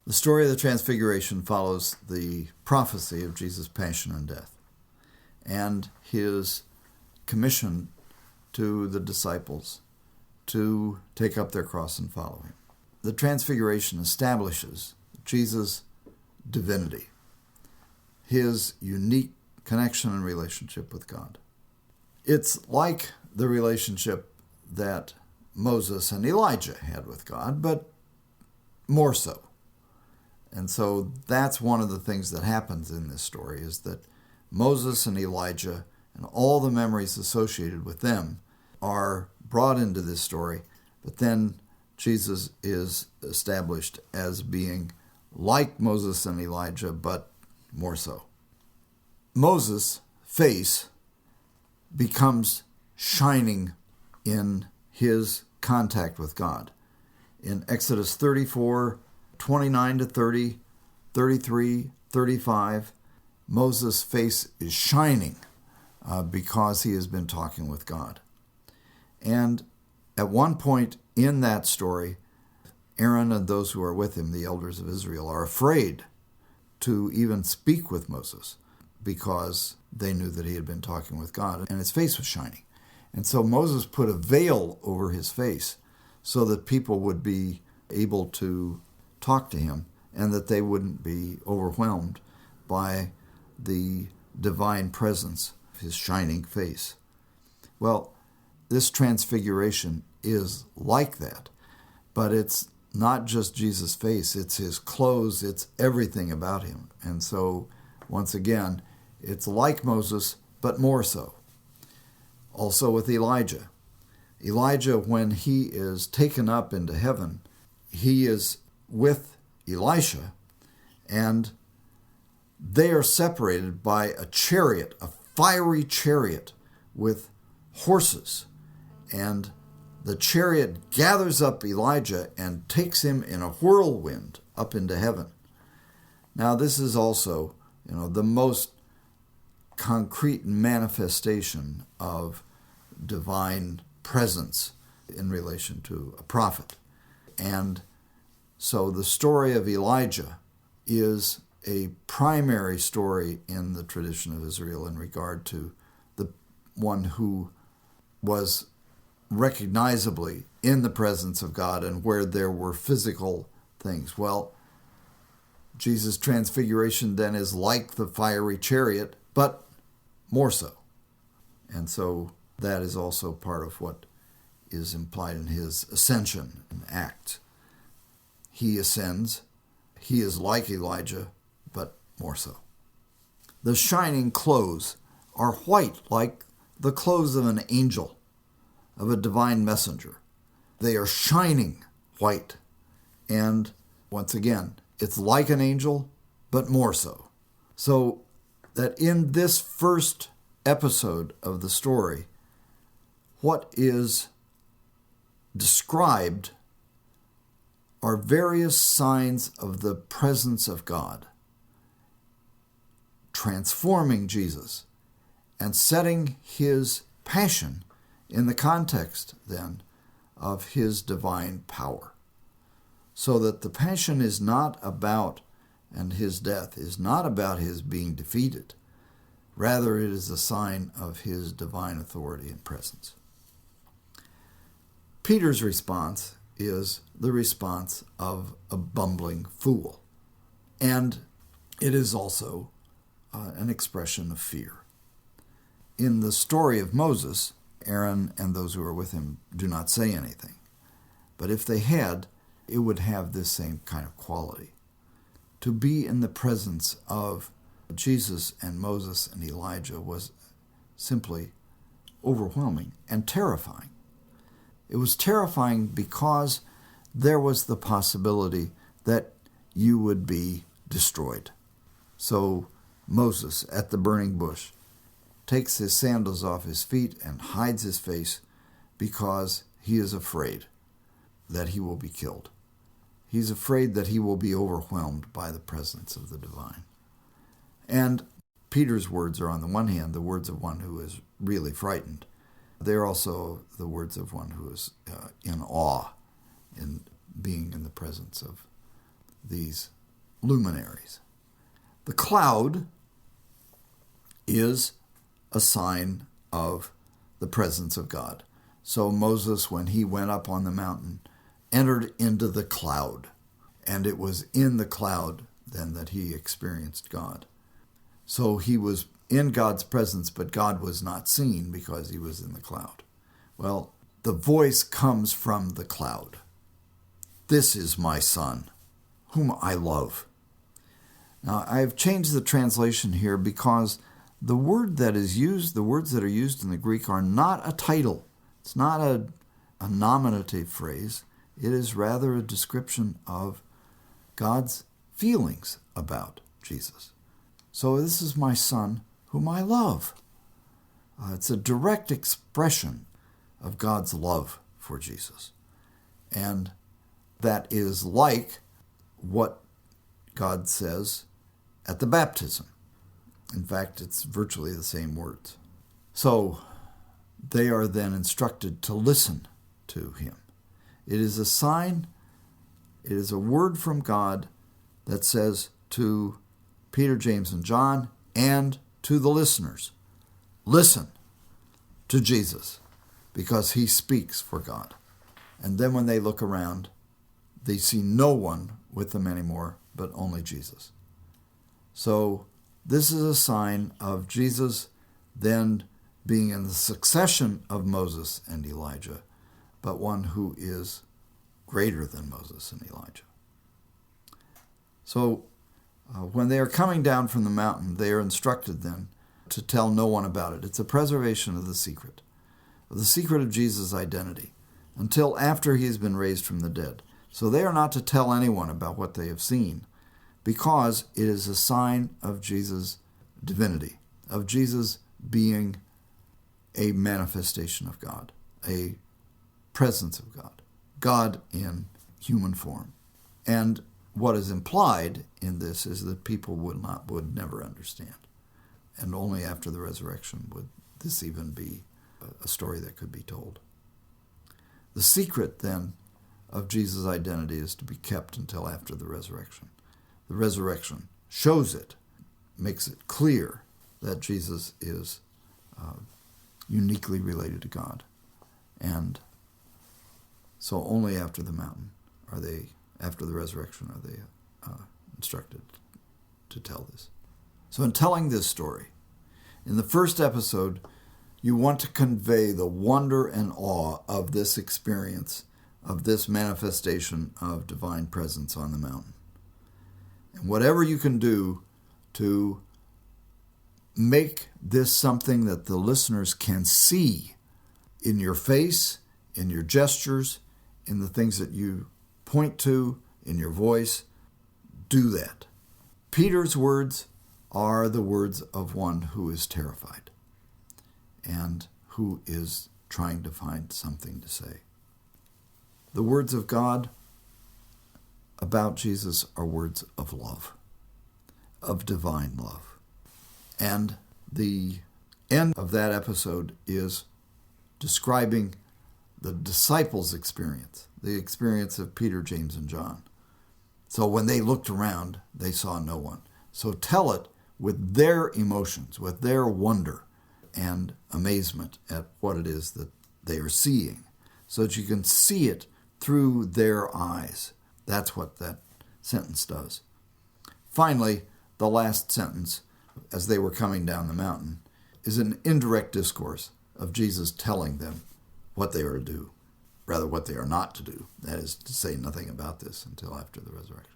The story of the Transfiguration follows the prophecy of Jesus' passion and death and his commission to the disciples to take up their cross and follow him. The Transfiguration establishes Jesus' divinity, his unique connection and relationship with God. It's like the relationship that Moses and Elijah had with God, but more so. And so that's one of the things that happens in this story, is that Moses and Elijah and all the memories associated with them are brought into this story, but then Jesus is established as being like Moses and Elijah, but more so. Moses' face becomes shining in his contact with God. In Exodus 34, 29 to 30, 33, 35, Moses' face is shining because he has been talking with God. And at one point in that story, Aaron and those who are with him, the elders of Israel, are afraid to even speak with Moses because they knew that he had been talking with God, and his face was shining. And so Moses put a veil over his face so that people would be able to talk to him and that they wouldn't be overwhelmed by the divine presence of his shining face. Well, this transfiguration is like that, but it's not just Jesus' face, it's his clothes, it's everything about him. And so, once again, it's like Moses, but more so. Also with Elijah. Elijah, when he is taken up into heaven, he is with Elisha, and they are separated by a chariot, a fiery chariot with horses. And the chariot gathers up Elijah and takes him in a whirlwind up into heaven. Now, this is also, the most concrete manifestation of divine presence in relation to a prophet. And so the story of Elijah is a primary story in the tradition of Israel in regard to the one who was recognizably in the presence of God and where there were physical things. Well, Jesus' transfiguration then is like the fiery chariot, but more so. And so that is also part of what is implied in his ascension in Acts. He ascends. He is like Elijah, but more so. The shining clothes are white like the clothes of an angel, of a divine messenger. They are shining white. And once again, it's like an angel, but more so. So that in this first episode of the story, what is described are various signs of the presence of God, transforming Jesus and setting his passion in the context, then, of his divine power. So that the passion is not about, and his death is not about his being defeated. Rather, it is a sign of his divine authority and presence. Peter's response is the response of a bumbling fool. And it is also an expression of fear. In the story of Moses, Aaron and those who are with him do not say anything. But if they had, it would have this same kind of quality. To be in the presence of Jesus and Moses and Elijah was simply overwhelming and terrifying. It was terrifying because there was the possibility that you would be destroyed. So Moses, at the burning bush, takes his sandals off his feet and hides his face because he is afraid that he will be killed. He's afraid that he will be overwhelmed by the presence of the divine. And Peter's words are, on the one hand, the words of one who is really frightened. They're also the words of one who is in awe in being in the presence of these luminaries. The cloud is a sign of the presence of God. So Moses, when he went up on the mountain, entered into the cloud, and it was in the cloud then that he experienced God. So he was in God's presence, but God was not seen because he was in the cloud. Well, the voice comes from the cloud. This is my son, whom I love. Now, I've changed the translation here because the word that is used, the words that are used in the Greek are not a title. It's not a nominative phrase. It is rather a description of God's feelings about Jesus. So this is my son, whom I love. It's a direct expression of God's love for Jesus. And that is like what God says at the baptism. In fact, it's virtually the same words. So they are then instructed to listen to him. It is a sign, it is a word from God that says to Peter, James, and John, and to the listeners, listen to Jesus, because he speaks for God. And then when they look around, they see no one with them anymore, but only Jesus. So this is a sign of Jesus then being in the succession of Moses and Elijah, but one who is greater than Moses and Elijah. So when they are coming down from the mountain, they are instructed then to tell no one about it. It's a preservation of the secret of Jesus' identity, until after he has been raised from the dead. So they are not to tell anyone about what they have seen, because it is a sign of Jesus' divinity, of Jesus being a manifestation of God, a presence of God, God in human form. And what is implied in this is that people would never understand. And only after the resurrection would this even be a story that could be told. The secret, then, of Jesus' identity is to be kept until after the resurrection. The resurrection shows it, makes it clear that Jesus is uniquely related to God. And so only after the mountain after the resurrection are they instructed to tell this. So in telling this story, in the first episode, you want to convey the wonder and awe of this experience, of this manifestation of divine presence on the mountain. And whatever you can do to make this something that the listeners can see in your face, in your gestures, in the things that you point to, in your voice, do that. Peter's words are the words of one who is terrified and who is trying to find something to say. The words of God about Jesus are words of love, of divine love. And the end of that episode is describing the disciples' experience, the experience of Peter, James, and John. So when they looked around, they saw no one. So tell it with their emotions, with their wonder and amazement at what it is that they are seeing, so that you can see it through their eyes. That's what that sentence does. Finally, the last sentence, as they were coming down the mountain, is an indirect discourse of Jesus telling them what they are to do, rather what they are not to do. That is to say nothing about this until after the resurrection.